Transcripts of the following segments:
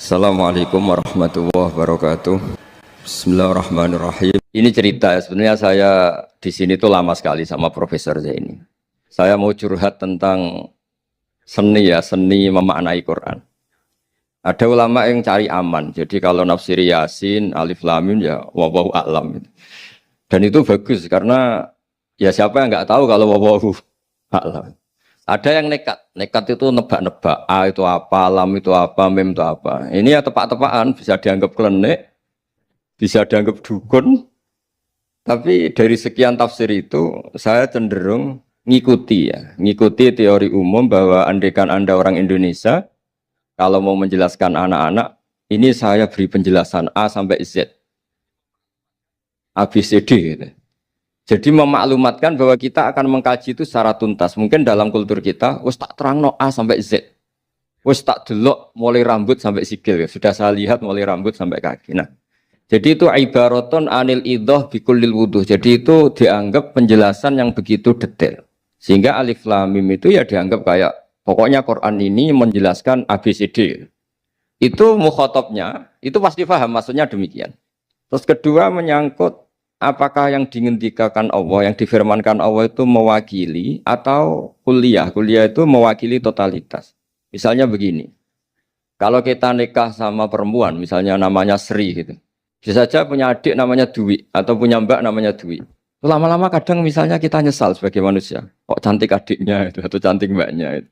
Assalamualaikum warahmatullahi wabarakatuh. Bismillahirrahmanirrahim. Ini cerita ya, sebenarnya saya di sini tuh lama sekali sama Profesor Zaini. Saya mau curhat tentang seni ya, seni memaknai Quran. Ada ulama yang cari aman. Jadi kalau nafsir Yasin, Alif Lam Mim ya wallahu a'lam. Dan itu bagus karena ya siapa yang nggak tahu kalau wallahu a'lam. Ada yang nekat itu nebak-nebak, A itu apa, lam itu apa, mim itu apa. Ini ya tepak-tepakan, bisa dianggap klenik, bisa dianggap dukun. Tapi dari sekian tafsir itu, saya cenderung ngikuti teori umum bahwa andaikan Anda orang Indonesia, kalau mau menjelaskan anak-anak, ini saya beri penjelasan A sampai Z, A, B, C, D gitu. Jadi memaklumatkan bahwa kita akan mengkaji itu secara tuntas. Mungkin dalam kultur kita, wis tak terangno A sampai Z. Wis tak delok mulai rambut sampai sikil. Sudah saya lihat mulai rambut sampai kaki. Nah, jadi itu ibaratun anil idhah bikullil wuduh. Jadi itu dianggap penjelasan yang begitu detail. Sehingga Alif Lam Mim itu ya dianggap kayak pokoknya Quran ini menjelaskan ABCD. Itu mukhatabnya, itu pasti paham maksudnya demikian. Terus kedua menyangkut apakah yang dingendikakan Allah, yang difirmankan Allah itu mewakili atau kuliah? Kuliah itu mewakili totalitas. Misalnya begini, kalau kita nikah sama perempuan, misalnya namanya Sri gitu, bisa saja punya adik namanya Dwi atau punya mbak namanya Dwi. Lama-lama kadang misalnya kita nyesal sebagai manusia, kok cantik adiknya itu atau cantik mbaknya itu.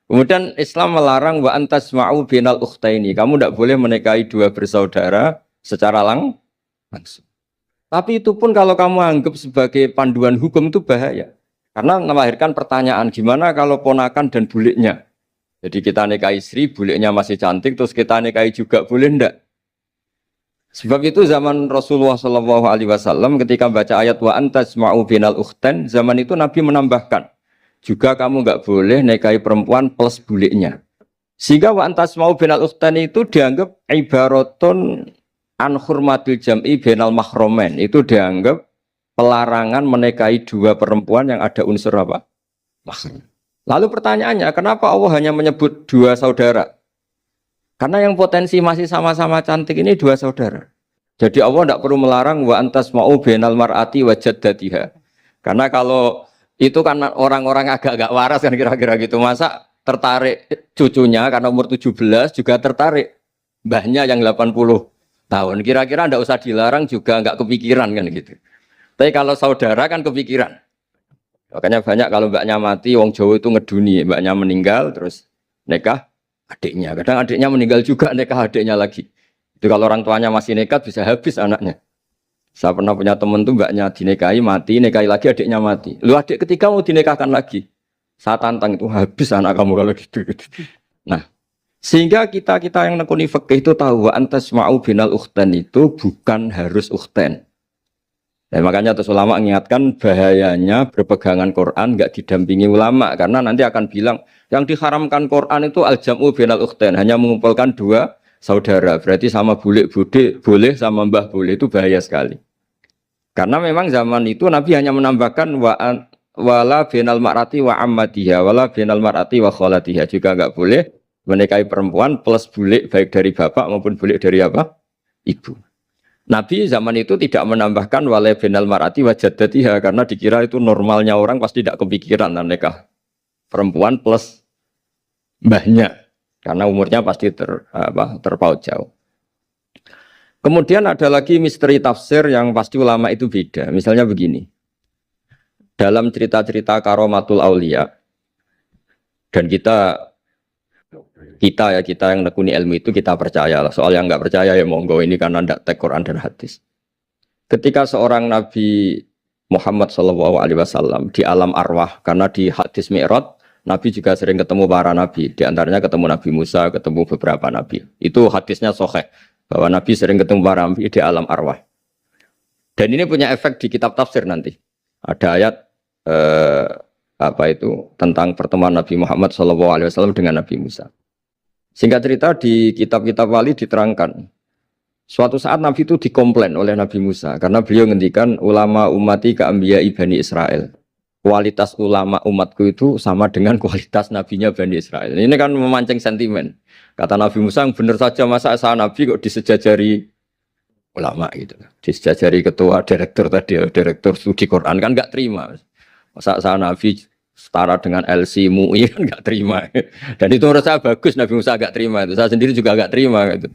Kemudian Islam melarang wa antasma'u binal ukhtaini. Kamu tidak boleh menikahi dua bersaudara secara langsung. Tapi itu pun kalau kamu anggap sebagai panduan hukum itu bahaya. Karena melahirkan pertanyaan, gimana kalau ponakan dan buliknya? Jadi kita nikahi istri, buliknya masih cantik, terus kita nikahi juga, boleh enggak? Sebab itu zaman Rasulullah SAW ketika baca ayat wa antasma'u binal ukhtan, zaman itu Nabi menambahkan, juga kamu enggak boleh nikahi perempuan plus buliknya. Sehingga wa antasma'u binal ukhtan itu dianggap ibaratun an hurmatil jam'i bainal mahromen, itu dianggap pelarangan menikahi dua perempuan yang ada unsur apa? Mahram. Lalu pertanyaannya, kenapa Allah hanya menyebut dua saudara? Karena yang potensi masih sama-sama cantik ini dua saudara. Jadi Allah tidak perlu melarang wa antasma'u bainal mar'ati wa jaddatiha. Karena kalau itu kan orang-orang agak-agak waras kan kira-kira gitu, masa tertarik cucunya karena umur 17 juga tertarik mbahnya yang 80 tahun, kira-kira ndak usah dilarang juga nggak kepikiran kan gitu. Tapi kalau saudara kan kepikiran. Makanya banyak kalau mbaknya mati, wong Jawa itu ngeduni, mbaknya meninggal terus nikah adiknya. Kadang adiknya meninggal juga nikah adiknya lagi. Itu kalau orang tuanya masih nekat bisa habis anaknya. Saya pernah punya teman tuh mbaknya dinikahi mati, nikahi lagi adiknya mati. Lu adik ketiga mau dinikahkan lagi. Saya tantang itu habis anak kamu kalau gitu. Nah, sehingga kita yang nekuni fikih itu tahu wa antasma'u binal ukhtan itu bukan harus ukhtan. Dan makanya terus ulama mengingatkan bahayanya berpegangan Quran enggak didampingi ulama karena nanti akan bilang yang diharamkan Quran itu al-jam'u binal ukhtan, hanya mengumpulkan dua saudara. Berarti sama bulik bude boleh sama mbah boleh, itu bahaya sekali. Karena memang zaman itu Nabi hanya menambahkan wala binal mar'ati wa ammatiha wala binal mar'ati wa kholatiha, juga enggak boleh menikahi perempuan plus bulik baik dari bapak maupun bulik dari apa? Ibu. Nabi zaman itu tidak menambahkan wala binal mar'ati wa jaddatiha karena dikira itu normalnya orang pasti tidak kepikiran nikah perempuan plus mbahnya karena umurnya pasti terpaut jauh. Kemudian ada lagi misteri tafsir yang pasti ulama itu beda. Misalnya begini. Dalam cerita-cerita karomatul aulia dan kita yang nekuni ilmu itu kita percaya lah. Soal yang nggak percaya ya monggo, ini karena tidak tek Quran dan hadis. Ketika seorang Nabi Muhammad SAW di alam arwah, karena di hadis Mi'raj Nabi juga sering ketemu para nabi, di antaranya ketemu Nabi Musa, ketemu beberapa nabi. Itu hadisnya sahih bahwa Nabi sering ketemu para nabi di alam arwah. Dan ini punya efek di kitab tafsir nanti. Ada ayat tentang pertemuan Nabi Muhammad SAW dengan Nabi Musa. Singkat cerita di kitab-kitab wali diterangkan, suatu saat Nabi itu dikomplain oleh Nabi Musa karena beliau ngendikan ulama ummati ka anbiya'i Bani Israel. kualitas ulama umatku itu sama dengan kualitas nabinya Bani Israel. Ini kan memancing sentimen. Kata Nabi Musa, benar saja masa saya nabi kok disejajari ulama gitu. Disejajari ketua direktur tadi, direktur studi Quran kan nggak terima. Masa saya nabi setara dengan LC MUI kan nggak terima. Dan itu menurut saya bagus Nabi Musa nggak terima itu. Saya sendiri juga nggak terima gitu.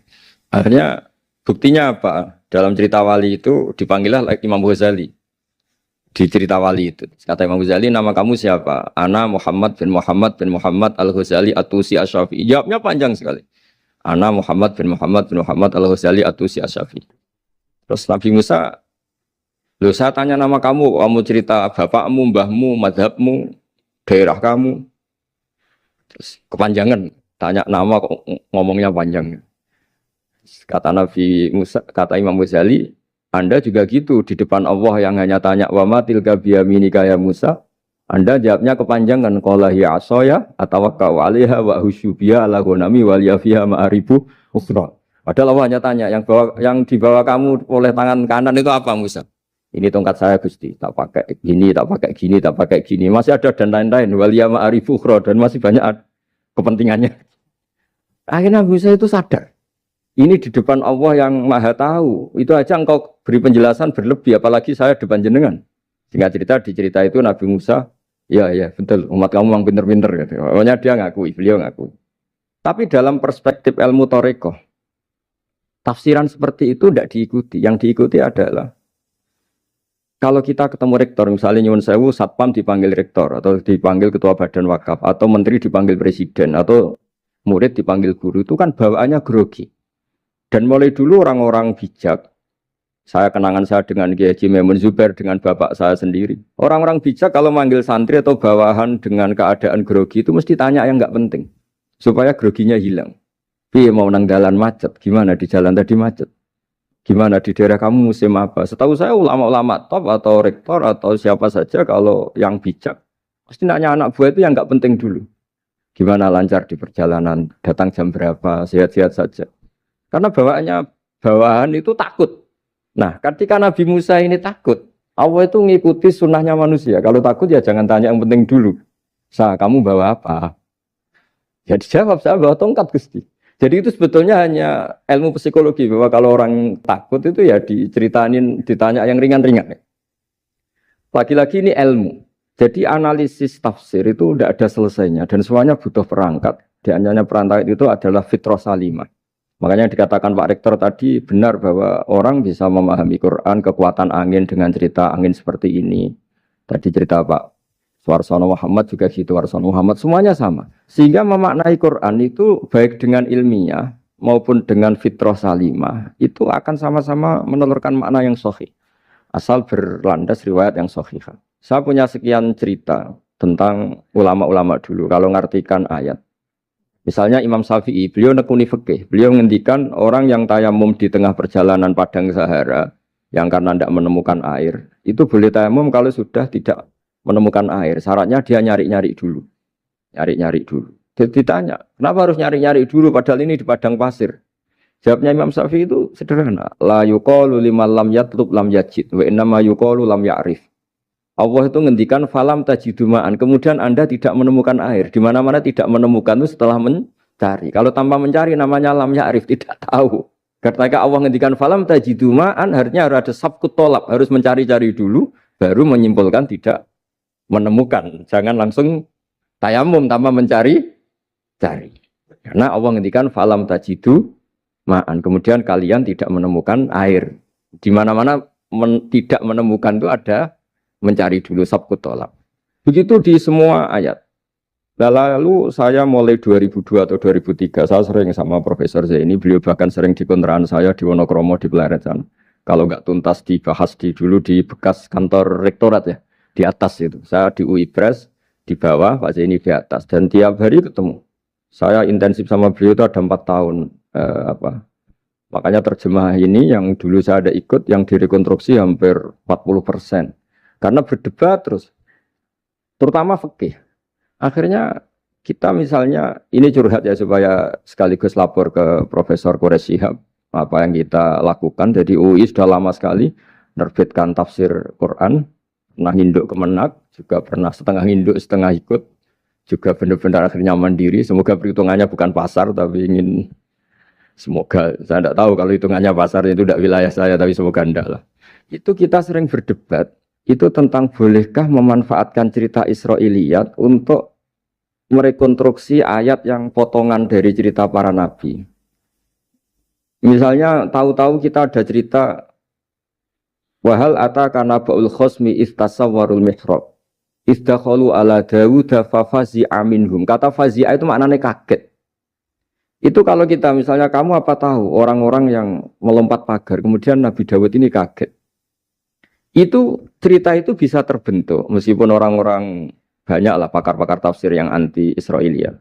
Akhirnya buktinya apa? Dalam cerita wali itu dipanggillah Imam Ghazali. Di cerita wali itu kata Imam Ghazali, nama kamu siapa? Ana Muhammad bin Muhammad Al-Ghazali At-Tusi Asy-Syafi'i. Jawabnya panjang sekali. Ana Muhammad bin Muhammad Al-Ghazali At-Tusi Asy-Syafi'i. Terus Nabi Musa, loh saya tanya nama kamu cerita bapakmu, mbahmu, madhabmu, daerah kamu. Terus kepanjangan, tanya nama kok ngomongnya panjang. Kata Nabi Musa, kata Imam Ghazali, Anda juga gitu di depan Allah yang hanya tanya wa ma tilka biyaminika ya Musa. Anda jawabnya kepanjangan qala hiya asaya atawakkau 'alaiha wa husyubiya ala ghanami wal yafiha ma'aribu ukhra. Padahal Allah hanya tanya yang dibawa kamu oleh tangan kanan itu apa Musa? Ini tongkat saya Gusti, tak pakai gini, tak pakai gini, tak pakai gini. Masih ada dan lain-lain wal ya ma'aribu ukhra dan masih banyak kepentingannya. Akhirnya Musa itu sadar. Ini di depan Allah yang maha tahu. Itu aja engkau beri penjelasan berlebih. Apalagi saya depan jenengan. Singkat cerita, di cerita itu Nabi Musa, ya betul, umat kamu memang pinter-pinter. Gitu. Pokoknya dia ngakui, beliau ngakui. Tapi dalam perspektif ilmu Thariqah, tafsiran seperti itu tidak diikuti. Yang diikuti adalah, kalau kita ketemu rektor, misalnya Nyuwun Sewu, Satpam dipanggil rektor, atau dipanggil ketua badan wakaf, atau menteri dipanggil presiden, atau murid dipanggil guru, itu kan bawaannya grogi. Dan mulai dulu orang-orang bijak, saya kenangan saya dengan Kiai Haji Maimun Zubair, dengan bapak saya sendiri. Orang-orang bijak kalau manggil santri atau bawahan dengan keadaan grogi itu mesti tanya yang nggak penting. Supaya groginya hilang. Piye mau nang dalan macet, gimana di jalan tadi macet? Gimana di daerah kamu musim apa? Setahu saya ulama-ulama top atau rektor atau siapa saja kalau yang bijak, pasti nanya anak buah itu yang nggak penting dulu. Gimana lancar di perjalanan, datang jam berapa, sehat-sehat saja. Karena bawahan itu takut. Nah, ketika Nabi Musa ini takut, Allah itu ngikuti sunnahnya manusia. Kalau takut ya jangan tanya yang penting dulu. Kamu bawa apa? Ya dijawab, saya bawa tongkat Gusti. Jadi itu sebetulnya hanya ilmu psikologi. Bahwa kalau orang takut itu ya ditanya yang ringan-ringan. Lagi-lagi ini ilmu. Jadi analisis tafsir itu tidak ada selesainya. Dan semuanya butuh perangkat. Di antaranya perangkat itu adalah fitrah salimah. Makanya dikatakan Pak Rektor tadi benar bahwa orang bisa memahami Quran, kekuatan angin dengan cerita angin seperti ini. Tadi cerita Pak Suarsono Muhammad juga gitu, Warsono Muhammad, semuanya sama. Sehingga memaknai Quran itu baik dengan ilmiah maupun dengan fitrah salimah, itu akan sama-sama menelurkan makna yang sahih. Asal berlandas riwayat yang sahih. Saya punya sekian cerita tentang ulama-ulama dulu, kalau ngartikan ayat. Misalnya Imam Syafi'i, beliau nekuni fikih. Beliau ngendikan orang yang tayamum di tengah perjalanan padang Sahara, yang karena tidak menemukan air, itu boleh tayamum kalau sudah tidak menemukan air. Syaratnya dia nyari-nyari dulu. Nyari-nyari dulu. Jadi ditanya, kenapa harus nyari-nyari dulu padahal ini di padang pasir? Jawabnya Imam Syafi'i itu sederhana. La yuqalu liman lam yatlub lam yajid, wa innama yuqalu lam ya'rif. Allah itu ngendikan falam tajiduma'an, kemudian Anda tidak menemukan air. Di mana-mana tidak menemukan itu setelah mencari. Kalau tanpa mencari namanya lam ya'rif, tidak tahu. Ketika Allah ngendikan falam tajiduma'an, artinya harus ada sabkut tolab, harus mencari-cari dulu, baru menyimpulkan tidak menemukan. Jangan langsung tayamum tanpa mencari-cari. Karena Allah ngendikan falam tajiduma'an, kemudian kalian tidak menemukan air. Di mana-mana tidak menemukan itu ada mencari dulu sabkut tolak. Begitu di semua ayat. Lalu saya mulai 2002 atau 2003, saya sering sama Profesor Zaini, beliau bahkan sering di kontrakan saya di Wonokromo di Pleret sana. Kalau nggak tuntas dibahas dulu di bekas kantor rektorat ya, di atas itu. Saya di UI Press, di bawah, Pak Zaini di atas. Dan tiap hari ketemu. Saya intensif sama beliau itu ada 4 tahun. Makanya terjemah ini yang dulu saya ada ikut, yang direkonstruksi hampir 40%. Karena berdebat terus, terutama fikih. Akhirnya kita misalnya, ini curhat ya supaya sekaligus lapor ke Profesor Quraish Shihab, apa yang kita lakukan. Jadi UI sudah lama sekali menerbitkan tafsir Quran, pernah induk kemenak, juga pernah setengah induk, setengah ikut, juga benar-benar akhirnya mandiri. Semoga perhitungannya bukan pasar, tapi ingin semoga, saya tidak tahu kalau hitungannya pasar itu tidak wilayah saya, tapi semoga enggak lah. Itu kita sering berdebat, itu tentang bolehkah memanfaatkan cerita Israiliyat untuk merekonstruksi ayat yang potongan dari cerita para nabi. Misalnya tahu-tahu kita ada cerita wahal ataka naba'ul khosmi istasawwarul mihrab istakhalu ala Dawuda fafazi'a minhum. Kata fazi'a itu maknanya kaget. Itu kalau kita misalnya kamu apa tahu orang-orang yang melompat pagar kemudian Nabi Dawud ini kaget. Itu cerita itu bisa terbentuk meskipun orang-orang banyaklah pakar-pakar tafsir yang anti Israiliyat.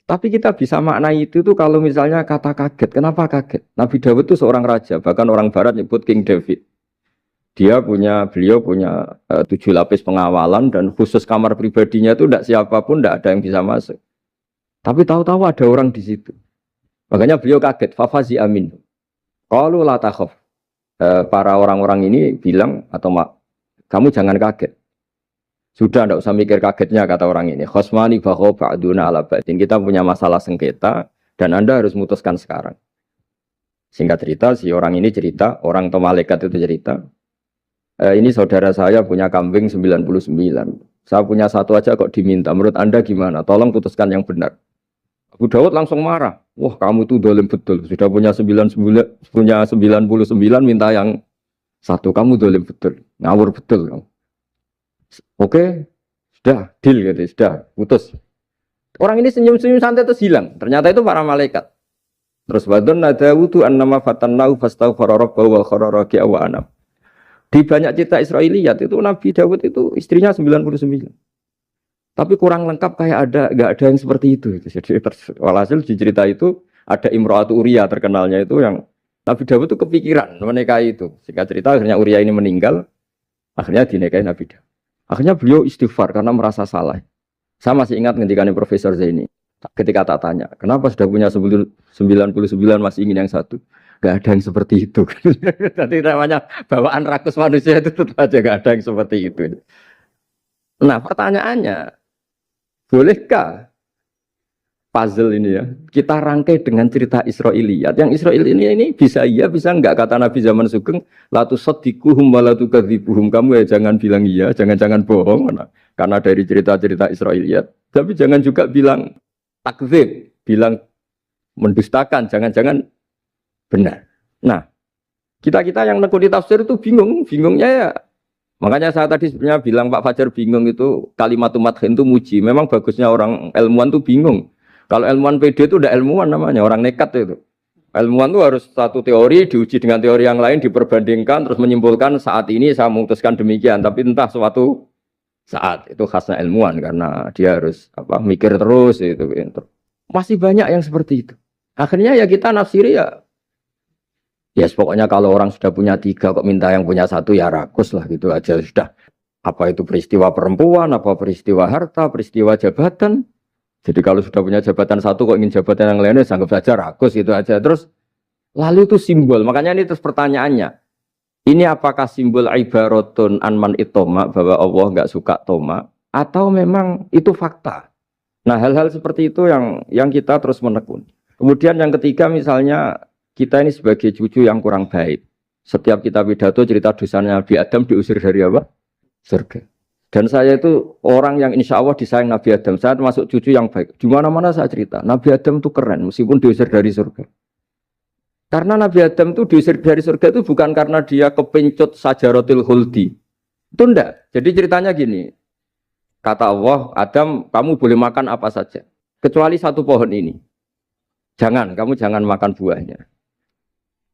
Tapi kita bisa maknai itu tuh kalau misalnya kata kaget. Kenapa kaget? Nabi Dawud itu seorang raja, bahkan orang barat nyebut King David. Beliau punya 7 lapis pengawalan dan khusus kamar pribadinya itu tidak siapapun, tidak ada yang bisa masuk. Tapi tahu-tahu ada orang di situ. Makanya beliau kaget. Fafazi amin. Qalu la takhaf. Para orang-orang ini bilang atau kamu jangan kaget. Sudah tidak usah mikir kagetnya kata orang ini. Khosmani bakho ba'duna ala ba'din. Kita punya masalah sengketa dan Anda harus memutuskan sekarang. Singkat cerita, si orang ini cerita, orang atau malaikat itu cerita. Ini saudara saya punya kambing 99. Saya punya satu aja kok diminta. Menurut Anda gimana? Tolong putuskan yang benar. Abu Dawud langsung marah. Wah, kamu itu dolim betul. Sudah punya 99, minta yang satu. Kamu dolim betul. Ngawur betul kamu. Oke, sudah deal gitu, sudah putus. Orang ini senyum-senyum santai terus hilang. Ternyata itu para malaikat. Terus wadon nadawudu annama fatannahu fastaghfara rabbahu wa kharra raki'a wa anam. Di banyak cerita Israiliyat itu Nabi Dawud itu istrinya 99. Tapi kurang lengkap kayak enggak ada yang seperti itu. Jadi walhasil di cerita itu ada Imra'atu Uria terkenalnya itu yang Nabi Dawud itu kepikiran menikahi itu. Singkat cerita akhirnya Uria ini meninggal, akhirnya dinikahi Nabi Dawud. Akhirnya beliau istighfar karena merasa salah. Saya masih ingat ketika Profesor Zaini ketika tak tanya, kenapa sudah punya 99 masih ingin yang satu? Gak ada yang seperti itu. Jadi namanya bawaan rakus manusia itu tetap aja gak ada yang seperti itu. Nah pertanyaannya, bolehkah puzzle ini ya kita rangkai dengan cerita Israiliyat? Yang Israil ini bisa iya bisa enggak, kata Nabi zaman Sugeng, la tusaddiquhum wa la tukadzibuhum. Kamu ya jangan bilang iya, jangan bohong karena dari cerita-cerita Israiliyat. Tapi jangan juga bilang takdzib, bilang mendustakan, jangan-jangan benar. Nah, kita yang nekuni tafsir itu bingungnya ya. Makanya saya tadi sebenarnya bilang Pak Fajar bingung itu kalimat madhin itu muji. Memang bagusnya orang ilmuwan itu bingung. Kalau ilmuwan PD itu udah ilmuwan namanya, orang nekat itu. Ilmuwan itu harus satu teori diuji dengan teori yang lain, diperbandingkan, terus menyimpulkan saat ini saya memutuskan demikian. Tapi entah suatu saat itu khasnya ilmuwan karena dia harus mikir terus itu. Masih banyak yang seperti itu. Akhirnya ya kita nafsiri ya pokoknya kalau orang sudah punya 3 kok minta yang punya 1 ya rakus lah gitu aja sudah. Apa itu peristiwa perempuan, apa peristiwa harta, peristiwa jabatan. Jadi kalau sudah punya jabatan 1 kok ingin jabatan yang lainnya, anggap saja rakus itu aja. Terus lalu itu simbol. Makanya ini terus pertanyaannya. Ini apakah simbol ibaratun anman itoma, bahwa Allah nggak suka toma, atau memang itu fakta? Nah hal-hal seperti itu yang kita terus menekuni. Kemudian yang ketiga misalnya kita ini sebagai cucu yang kurang baik. Setiap kita pidato cerita dosanya Nabi Adam diusir dari apa? Surga. Dan saya itu orang yang insya Allah disayang Nabi Adam. Saya termasuk cucu yang baik. Di mana-mana saya cerita. Nabi Adam itu keren meskipun diusir dari surga. Karena Nabi Adam itu diusir dari surga itu bukan karena dia kepencut sajaratil khuldi. Itu enggak. Jadi ceritanya gini. Kata Allah, Adam kamu boleh makan apa saja. Kecuali 1 pohon ini. Kamu jangan makan buahnya.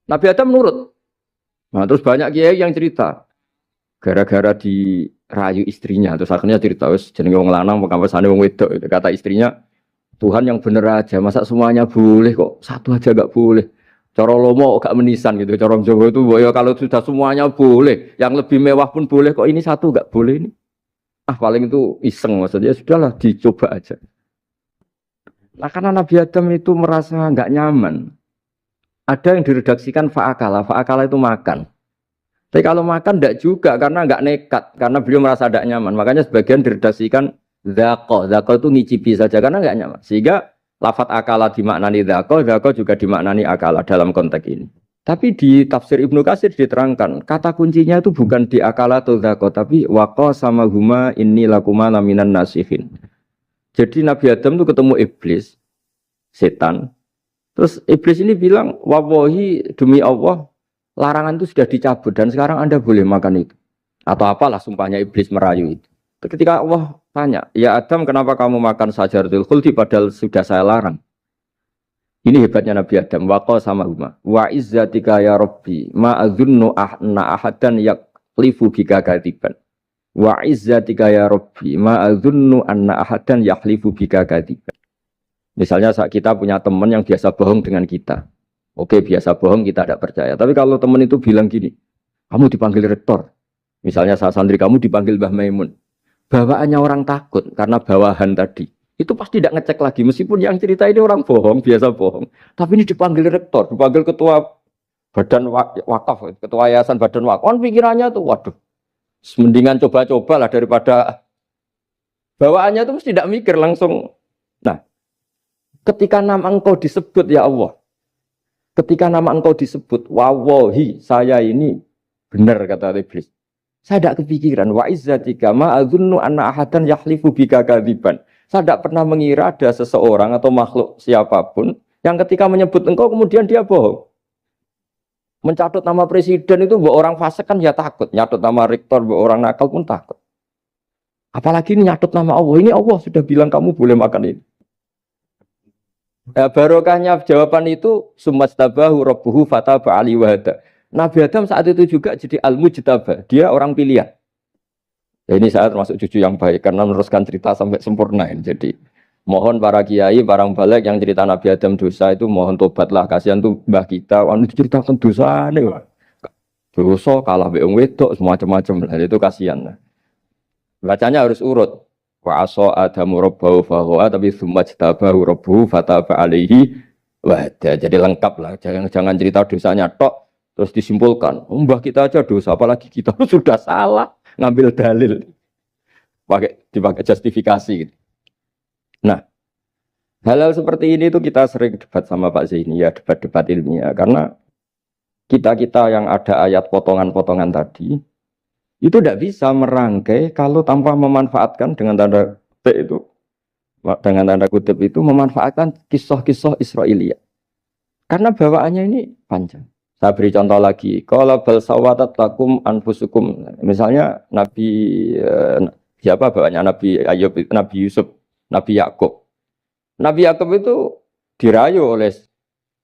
Nabi Adam nurut. Nah terus banyak kiai yang cerita. Gara-gara dirayu istrinya. Terus akhirnya cerita, jenenge wong lanang, pekampesane wong wedok. Kata istrinya, Tuhan yang bener aja. Masa semuanya boleh kok? 1 aja gak boleh. Cara lomo gak menisan gitu. Cara Jawa itu, ya kalau sudah semuanya boleh. Yang lebih mewah pun boleh kok. Ini 1 gak boleh ini. Paling itu iseng maksudnya. Sudahlah dicoba aja. Nah karena Nabi Adam itu merasa gak nyaman. Ada yang diredaksikan fa'akala. Fa'akala itu makan. Tapi kalau makan tidak juga karena nggak nekat, karena beliau merasa tidak nyaman. Makanya sebagian diredaksikan dzaqo. Dzaqo itu ngicipi saja karena nggak nyaman. Sehingga lafat akala dimaknani dzaqo, dzaqo juga dimaknani akala dalam konteks ini. Tapi di tafsir Ibnu Katsir diterangkan, kata kuncinya itu bukan di akala atau dzaqo, tapi waqa sama huma inni lakuma laminan nasihin. Jadi Nabi Adam itu ketemu iblis, setan. Terus iblis ini bilang, wallahi demi Allah, larangan itu sudah dicabut dan sekarang Anda boleh makan itu. Atau apalah sumpahnya iblis merayu itu. Ketika Allah tanya, ya Adam kenapa kamu makan sajaratul khuldi padahal sudah saya larang. Ini hebatnya Nabi Adam. Waqa sama huma. Wa izzatika ya Rabbi ma adzunnu anna ahadan yaklifu bika kadiban. Wa izzatika ya Rabbi ma adzunnu anna ahadan yaklifu bika kadiban. Misalnya saat kita punya teman yang biasa bohong dengan kita. Oke, biasa bohong kita tidak percaya. Tapi kalau teman itu bilang gini, kamu dipanggil rektor. Misalnya saat santri kamu dipanggil Mbah Maimun. Bawaannya orang takut karena bawahan tadi. Itu pasti tidak ngecek lagi. Meskipun yang cerita ini orang bohong, biasa bohong. Tapi ini dipanggil rektor, dipanggil ketua badan wakaf, ketua yayasan badan wakaf. Kan pikirannya tuh, waduh, mendingan coba-coba lah daripada bawaannya itu mesti tidak mikir langsung. Nah, ketika nama engkau disebut ya Allah. Ketika nama engkau disebut, wawahi saya ini benar kata iblis. Saya tidak kepikiran wa izzatika ma adzunnu anna ahadan yahlifu bika kadziban. Saya tidak pernah mengira ada seseorang atau makhluk siapapun yang ketika menyebut engkau kemudian dia bohong. Mencatut nama presiden itu buat orang fasik kan ya takut, nyatut nama rektor buat orang nakal pun takut. Apalagi ini nyatut nama Allah. Ini Allah sudah bilang kamu boleh makan ini. Barokahnya jawaban itu sumastabahu rabbuhu fataba ali wahada. Nabi Adam saat itu juga jadi al-mujtaba, dia orang pilihan. Ya, ini saya termasuk cucu yang baik karena meneruskan cerita sampai sempurna ini. Jadi mohon para kiai, para balik yang cerita Nabi Adam dosa itu mohon tobatlah, kasihan tuh mbah kita, anu ceritakan dosa nih. Dosa kalah beong wedok semacam-macam lah, itu kasihan. Bacanya harus urut. Wa asa adamu rabbahu fahuwa tapi tsumma jtabahu rabbuhu fataba alaihi wahda. Jadi lengkap lah, jangan cerita dosanya tok terus disimpulkan. Mbah kita aja dosa apalagi kita sudah salah ngambil dalil. Dipakai justifikasi gitu. Nah, hal-hal seperti ini tuh kita sering debat sama Pak Zaini ya, debat-debat ilmiah karena kita yang ada ayat potongan-potongan tadi itu tidak bisa merangkai kalau tanpa memanfaatkan dengan tanda kutip itu, dengan tanda kutip itu memanfaatkan kisah-kisah Israiliyah. Karena bawaannya ini panjang. Saya beri contoh lagi. Qala bal sawatat lakum anfusukum. Misalnya Nabi siapa bawaannya Nabi Ayub, Nabi Yusuf, Nabi Yakub. Nabi Yakub itu dirayu oleh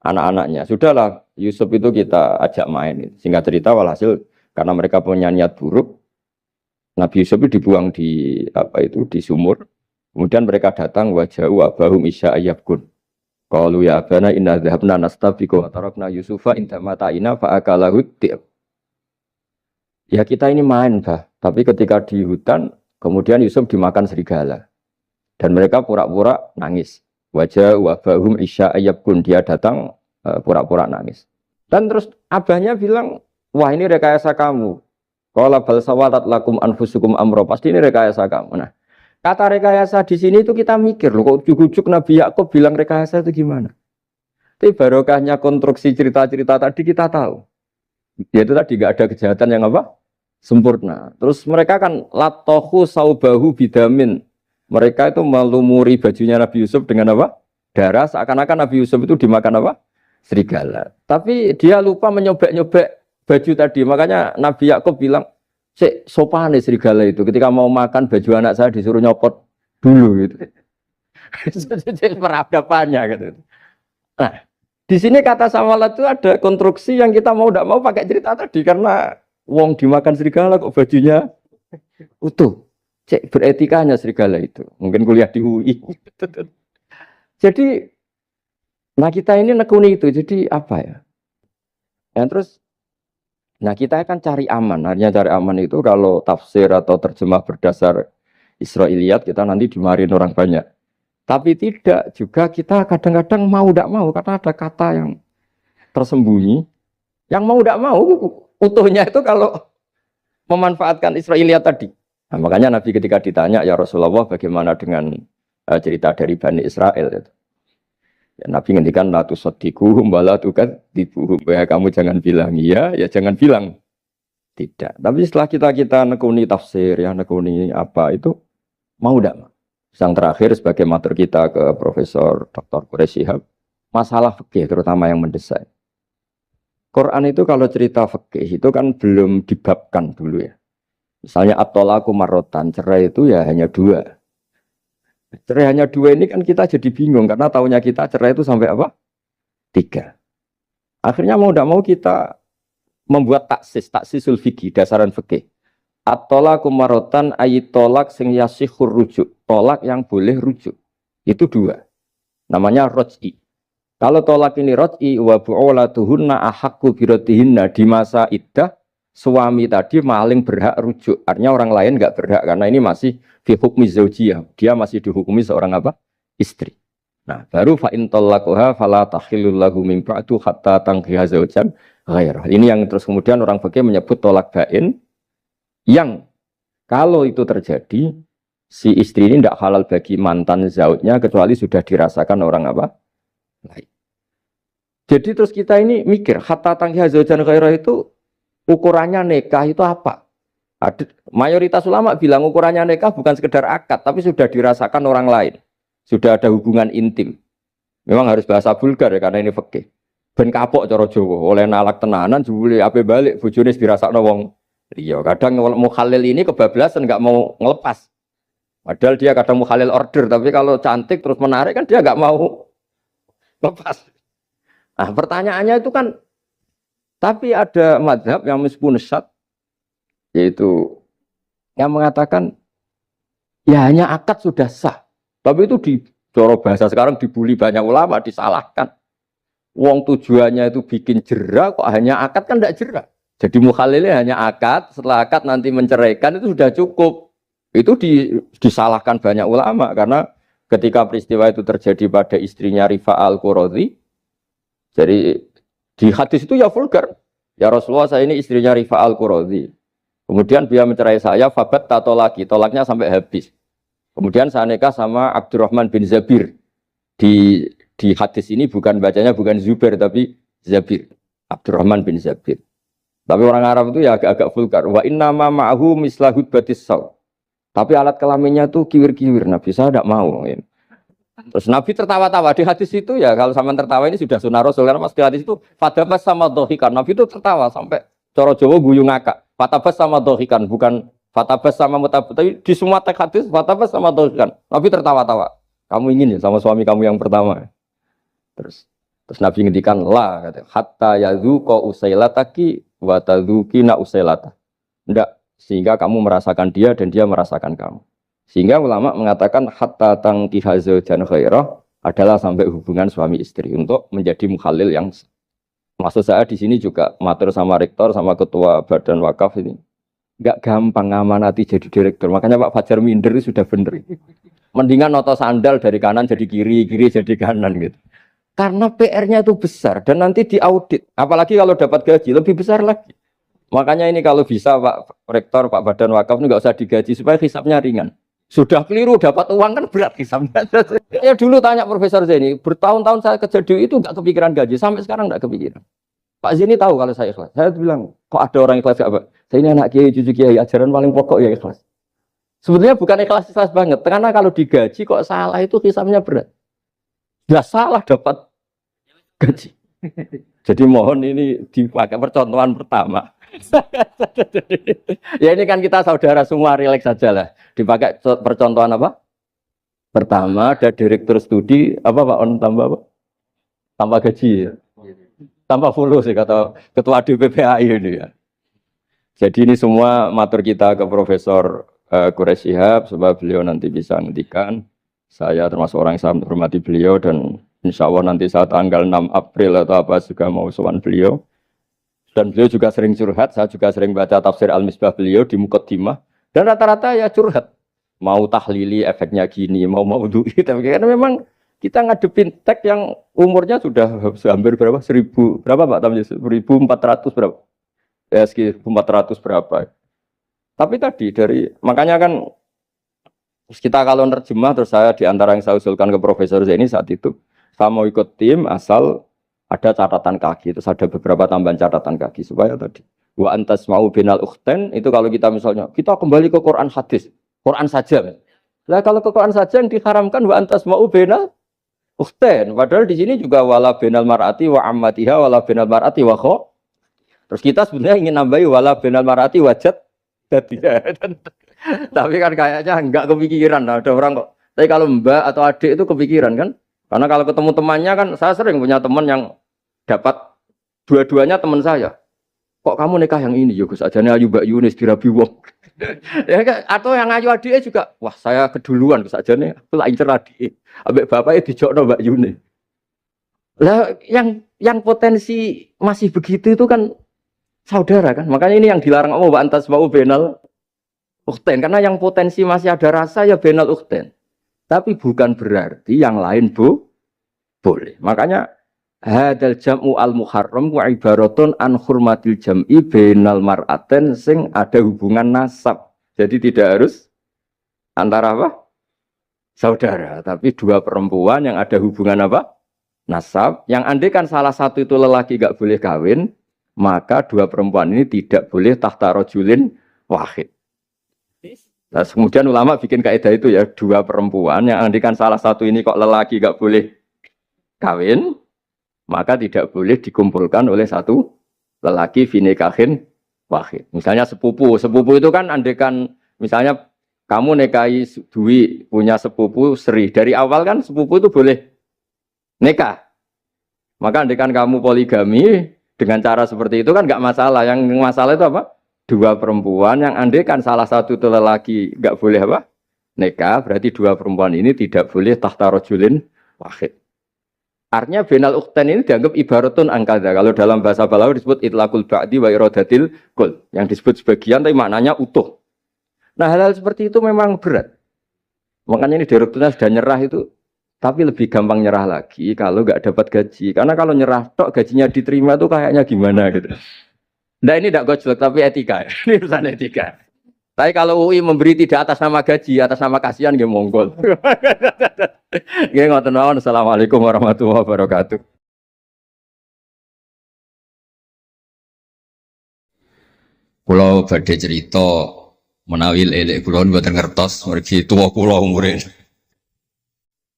anak-anaknya. Sudahlah Yusuf itu kita ajak main. Singkat cerita walhasil karena mereka punya niat buruk, Nabi Yusuf itu dibuang di di sumur. Kemudian mereka datang waja'u abahum isya ayyabkun. Qalu ya abana inna dhahabna nastabiqu wa tarakna Yusufa inda mata'ina fa akalahu dhi'b. Ya kita ini main, Bah. Tapi ketika di hutan, kemudian Yusuf dimakan serigala. Dan mereka pura-pura nangis. Waja'u abahum isya ayyabkun. Dia datang pura-pura nangis. Dan terus abahnya bilang, wah ini rekayasa kamu. Qala bal sawatat lakum anfusukum amro. Pasti ini rekayasa kamu. Nah, kata rekayasa di sini itu kita mikir loh, kok ujuk-ujuk Nabi Yakub bilang rekayasa itu gimana? Tapi barokahnya konstruksi cerita-cerita tadi kita tahu. Yaitu tadi nggak ada kejahatan yang apa? Sempurna. Terus mereka kan latohu saubahu bidamin. Mereka itu melumuri bajunya Nabi Yusuf dengan apa? Darah. Seakan-akan Nabi Yusuf itu dimakan apa? Serigala. Tapi dia lupa menyobek-nyobek baju tadi, makanya Nabi Yakub bilang, sopan nih serigala itu. Ketika mau makan baju anak saya disuruh nyopot dulu gitu. Peradabannya gitu. Nah, di sini kata sawalat itu ada konstruksi yang kita mau tidak mau pakai cerita tadi karena wong dimakan serigala kok bajunya utuh. Cek beretikanya serigala itu. Mungkin kuliah di UI. Jadi, nah kita ini nekuni itu. Jadi apa ya? Dan terus nah kita akan cari aman. Artinya cari aman itu kalau tafsir atau terjemah berdasar Israiliyat kita nanti dimarahin orang banyak. Tapi tidak juga kita kadang-kadang mau tidak mau karena ada kata yang tersembunyi Yang mau tidak mau utuhnya itu kalau memanfaatkan Israiliyat tadi. Nah, makanya Nabi ketika ditanya, ya Rasulullah bagaimana dengan cerita dari Bani Israel itu. Ya, Nabi ngendikan la tusaddiquhum wa la tukadzibuhum. Ya kamu jangan bilang iya, ya jangan bilang tidak. Tapi setelah kita nekuni tafsir, ya nekuni apa itu mau tidak. Yang terakhir sebagai matur kita ke Profesor Dr. Quraish Shihab, masalah fikih terutama yang mendesak. Quran itu kalau cerita fikih itu kan belum dibabkan dulu ya. Misalnya at-thalaqu marratan, cerai itu ya hanya dua. Cerai hanya dua ini kan kita jadi bingung karena taunya kita cerai itu sampai apa? 3. Akhirnya mau tidak mau kita membuat taksisul fikih, dasaran fikih. At-thalaqu marratan ayat tolak sing yasihur rujuk, tolak yang boleh rujuk. Itu 2. Namanya roj'i. Kalau tolak ini roj'i wa bu'ulatuhunna ahaqqu biratihinna, di masa iddah suami tadi maling berhak rujuk. Artinya orang lain enggak berhak karena ini masih fi hukmi zaujiyah. Dia masih dihukumi seorang apa? Istri. Nah, baru fa in talaquha fala tahillul lahu min ba'du hatta tankiha zaujan ghairah. Ini yang terus kemudian orang fikih menyebut tolak bain, yang kalau itu terjadi si istri ini tidak halal bagi mantan zaujnya kecuali sudah dirasakan orang apa? Lain. Jadi terus kita ini mikir hatta tankiha zaujan ghairah itu ukurannya nikah itu apa? Mayoritas ulama bilang ukurannya nikah bukan sekedar akad, tapi sudah dirasakan orang lain. Sudah ada hubungan intim. Memang harus bahasa vulgar ya, karena ini fikih. Ben kapok cara Jawa, oleh nalak tenanan, jebule ape balik, bojone dirasakno wong liya. Kadang mukhalil ini kebablasan, nggak mau ngelepas. Padahal dia kadang mukhalil order, tapi kalau cantik terus menarik kan dia nggak mau lepas. Nah pertanyaannya itu kan, tapi ada mazhab yang meskipun syad, yaitu yang mengatakan ya hanya akad sudah sah. Tapi itu di coro bahasa sekarang dibully banyak ulama, disalahkan. Wong tujuannya itu bikin jera, kok hanya akad kan tidak jera. Jadi mukhalilnya hanya akad, setelah akad nanti menceraikan itu sudah cukup. Itu disalahkan banyak ulama karena ketika peristiwa itu terjadi pada istrinya Rifa al-Quradi, jadi di hadis itu ya vulgar. Ya Rasulullah, saya ini istrinya Rifa al-Quradi. Kemudian dia mencerai saya, fabat tato lagi, tolaknya sampai habis. Kemudian saya nikah sama Abdurrahman bin Zabir. Di hadis ini bukan bacanya bukan Zubair tapi Zabir. Abdurrahman bin Zabir. Tapi orang Arab itu ya agak-agak vulgar. Wa inna ma ma'ahu mislahud batis saw. Tapi alat kelaminnya tuh kiwir-kiwir. Nabi saya tidak mau. Terus Nabi tertawa-tawa di hadis itu ya, kalau sama tertawa ini sudah sunnah Rasul, karena mas di hadis itu fatabas sama dohikan. Nabi itu tertawa sampai coro Jawa guyu ngakak. Fatabas sama dohikan, bukan fatabas sama mutabut. Tapi di semua teks hadis fatabas sama dohikan. Nabi tertawa-tawa. Kamu ingin ya sama suami kamu yang pertama. Terus Nabi ngendikan la, kata, hatta yadzuqa usailataki wa tadzukina usailata. Enggak, sehingga kamu merasakan dia dan dia merasakan kamu. Sehingga ulama mengatakan hatta tankiha zaujan ghairah adalah sampai hubungan suami istri untuk menjadi mukhalil yang, maksud saya di sini juga matur sama rektor sama ketua badan wakaf ini enggak gampang ngamanati jadi direktur. Makanya Pak Fajar minder itu sudah bener. Mendingan noto sandal dari kanan jadi kiri, kiri jadi kanan gitu. Karena PR-nya itu besar dan nanti diaudit. Apalagi kalau dapat gaji lebih besar lagi. Makanya ini kalau bisa Pak Rektor, Pak Badan Wakaf ini nggak usah digaji supaya hisapnya ringan. Sudah keliru dapat uang kan berat hisapnya. Ya dulu tanya Profesor Zaini, bertahun-tahun saya kerja di itu nggak kepikiran gaji, sampai sekarang nggak kepikiran. Pak Zaini tahu kalau saya ikhlas. Saya bilang, kok ada orang ikhlas apa? Saya ini anak kiai, cucu kiai, ajaran paling pokok ya ikhlas. Sebetulnya bukan ikhlas banget, karena kalau digaji kok salah itu hisapnya berat. Nggak salah dapat gaji. Jadi mohon ini dipakai percontohan pertama. Ya ini kan kita saudara semua, rileks saja lah. Dipakai percontohan apa? Pertama ada direktur studi apa Pak On tambah apa? Tambah gaji ya. Tambah follow sih kata ketua DPPAI ini ya. Jadi ini semua matur kita ke Profesor Quraish Shihab supaya beliau nanti bisa ngendikan. Saya termasuk orang yang sangat hormati beliau dan insya Allah nanti saat tanggal 6 April atau apa juga mau sowan beliau. Dan beliau juga sering curhat, saya juga sering baca tafsir Al-Misbah beliau di Muqaddimah. Dan rata-rata ya curhat. Mau tahlili efeknya gini, mau maudhu'i. Tapi karena memang Kita ngadepin teks yang umurnya sudah hampir berapa? 1000 berapa Pak Tamji? 1400 berapa? Ya sekitar 1400 berapa. Tapi tadi dari makanya kan kita kalau nerjemah terus saya di antara yang saya usulkan ke Profesor Zaini saat itu saya mau ikut tim asal ada catatan kaki, terus ada beberapa tambahan catatan kaki supaya tadi wa antas mau binal ukhten itu kalau kita misalnya kita kembali ke Quran hadis, Quran saja. Lah kalau ke Quran saja yang diharamkan wa antas mau binal ukhten, padahal di sini juga wala binal mar'ati wa ammatiha wala binal mar'ati wa kho. Terus kita sebenarnya ingin nambahi wala binal mar'ati wajat jadi. Tapi kan kayaknya enggak kepikiran. Nah, ada orang kok. Tapi kalau mbak atau adik itu kepikiran kan? Karena kalau ketemu temannya kan, saya sering punya teman yang dapat dua-duanya teman saya. Kok kamu nikah yang ini? Ya Gus, ajane ayu Mbak Yunis dirabi wong. Ya kan? Atau yang ayu adiknya juga, wah saya keduluan Gus ajane, aku lah incer adik. Ambek bapaknya dijokno Mbak Yunis. Lah yang potensi masih begitu itu kan saudara kan? Makanya ini yang dilarang Allah wa antas mau benal ukhten, karena yang potensi masih ada rasa ya benal ukhten. Tapi bukan berarti yang lain boleh. Makanya hadal jam'u al muharram wa ibaratun an hurmatil jam'i benal mar'aten sing ada hubungan nasab. Jadi tidak harus antara apa? Saudara, tapi dua perempuan yang ada hubungan apa? Nasab. Yang andai kan salah satu itu lelaki gak boleh kawin, maka dua perempuan ini tidak boleh tahta rajulin wahid. Nah, kemudian ulama bikin kaidah itu ya, dua perempuan yang andikan salah satu ini kok lelaki gak boleh kawin, maka tidak boleh dikumpulkan oleh satu lelaki finikahin wahid. Misalnya sepupu itu kan andikan misalnya kamu nikahi Dwi punya sepupu Sri, dari awal kan sepupu itu boleh nikah. Maka andikan kamu poligami dengan cara seperti itu kan gak masalah. Yang masalah itu apa? Dua perempuan yang andai kan salah satu itu lelaki nggak boleh apa nikah, berarti dua perempuan ini tidak boleh tahta rajulin wahid. Artinya benal ukhten ini dianggap ibaratun angkada. Kalau dalam bahasa Balawi disebut itlaqul ba'di wa iradatil kul, yang disebut sebagian tapi maknanya utuh. Nah hal-hal seperti itu memang berat. Makanya ini direkturnya sudah nyerah itu, tapi lebih gampang nyerah lagi kalau nggak dapat gaji. Karena kalau nyerah tok gajinya diterima tuh kayaknya gimana gitu. Nah ini tidak gojlok tapi etika, ini urusan etika. Tapi kalau UI memberi tidak atas nama gaji, atas nama kasihan, dia monggol. Gini ngoten mawon. Assalamualaikum warahmatullahi wabarakatuh. Kulo badhe cerita menawi elek kulo mboten ngertos mergi tuwa kulo umure.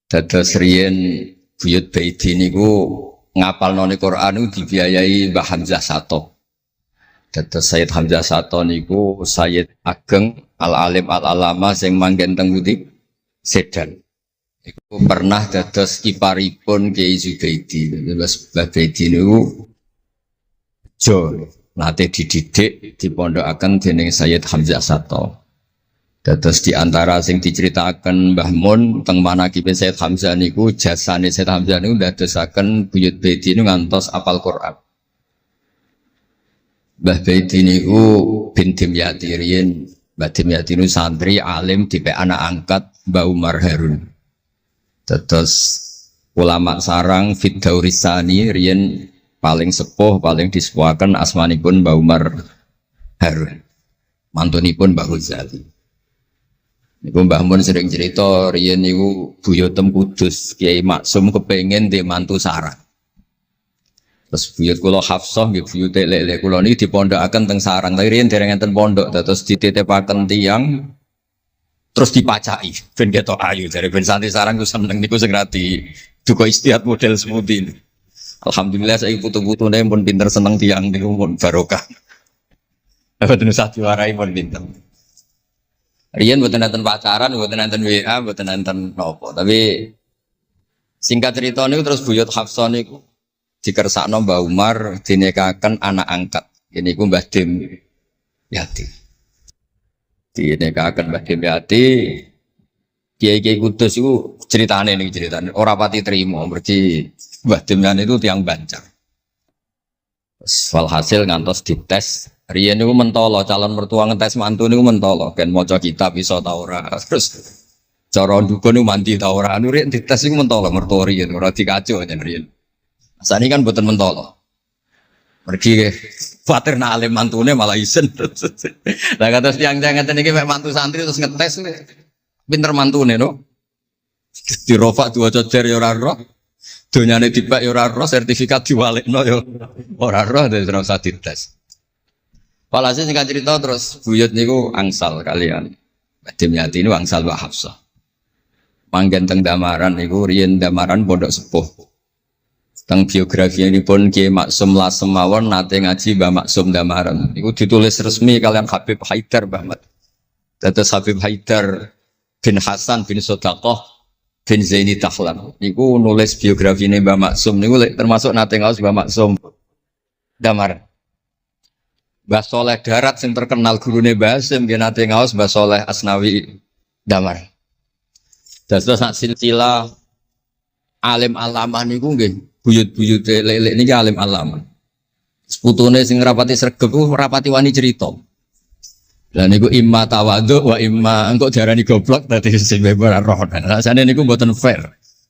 Dados riyen buyut Baiti niku ngapalnone Quran niku dibiayai Mbah Hamzah Sato. Dados Sayyid Hamzah Sato niku Sayyid Ageng Al-Alim Al-Alama sing manggen teng Putih Sedan. Iku pernah dados kiparipun Kiai Zubaidi. Dados Mbah Baidi niku jo nate dididik dipondokaken dening Sayyid Hamzah Sato. Dados di antara sing diceritaken Mbah Mun teng manakibe Sayyid Hamzah niku jasane Sayyid Hamzah niku ndadosaken buyut Baidi niku ngantos apal Quran. Mbah Baidi niku bin Dimyati riyen, Mbah Dimyati niku santri alim dipek anak angkat Mbah Umar Harun. Dados ulama sarang Fiddaurisani riyen paling sepuh, paling disepuhaken asmanipun Mbah Umar Harun. Mantunipun Mbah Ghazali. Niku Mbah Mun sering cerita riyen niku buyutem Kudus Kiai Maksum kepengin ndek mantu sarang. Terus buyut kula Hafsah nggih buyut lek kula niki dipondokaken teng sarang. Tapi riyen dereng enten pondok terus dititipaken tiyang terus dipacaki ben ketok ayu jare ben santri sarang ku seneng niku sing rati duka istiad model seperti ini. Alhamdulillah saiki putu-putune pun pinter seneng tiyang niku pun barokah. Mboten usah diwarai pun pinter. Riyen mboten enten pacaran, mboten enten WA, mboten enten napa. Tapi singkat cerita niku terus buyut Hafsah niku dikersakno Mbah Umar dinikahaken anak angkat. Ini ku Mbah Dim Yati. Dinikahaken Mbah Dim Yati. Kiai-kiai Kudus itu ceritane niki ceritane ora pati trimo mergi Mbah Dim Yati itu tiang Banjar. Walhasil ngantos dites. Riyen niku mentolo calon mertua ngetes mantu niku mentolo kan maca kitab iso ta ora. Terus Cara dukun itu mandi ta ora anu rek dites iku mentolo mertori ora dikaco jan riyen. Asane kan mboten mentolo. Pergi khawatir nak alim mantune malah isen. Lah kata tiang-tiang ngeten iki mek mantu santri terus ngetes pinter mantune no. Dirofak dua cocer ya ora roh. Donyane dipek ya ora roh, sertifikat diwalekno ya ora roh terus ora usah dites. Walhasil singkat cerita terus buyut niku angsal kalian. Badhe nyati niku angsal Mbak Hafsah. Manggen teng Damaran niku riyen Damaran pondok sepuh. Teng biografi ini pun Kiai Maksum Lasem mawon nate ngaji Mbah Maksum Damaran. Niku ditulis resmi kalian Habib Haidar Bahmat. Dados Habib Haidar bin Hasan bin Sodaqoh bin Zaini Tahlan. Niku nulis biografi ini Mbah Maksum niku termasuk nate ngaos Mbah Maksum Damaran. Mbah Soleh Darat yang terkenal gurune Mbah Hasim nggih nate ngaos Mbah Soleh Asnawi Damaran. Dados sak silsilah alim alamah niku nggih buyut-buyut lelek niki alim alamah. Seputune sing rapati sregep ku rapati wani cerita. Lah niku imma tawadhu wa imma engko diarani goblok dadi sing ora roh. Rasane niku mboten fair.